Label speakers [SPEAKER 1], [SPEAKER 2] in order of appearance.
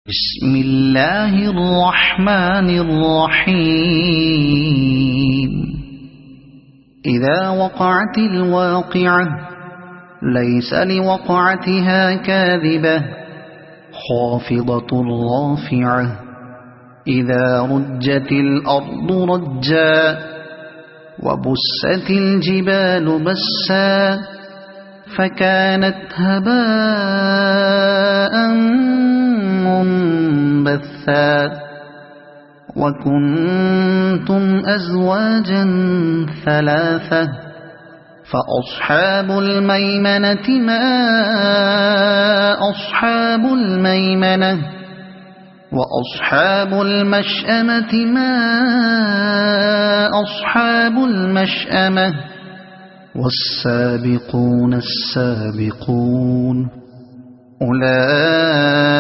[SPEAKER 1] بسم الله الرحمن الرحيم. إذا وقعت الواقعة ليس لوقعتها كاذبة خافضة رافعة. إذا رجت الأرض رجا وبست الجبال بسا فكانت هباء منبثا وكنتم أزواجا ثلاثة فأصحاب الميمنة ما أصحاب الميمنة وأصحاب المشأمة ما أصحاب المشأمة والسابقون السابقون أولئك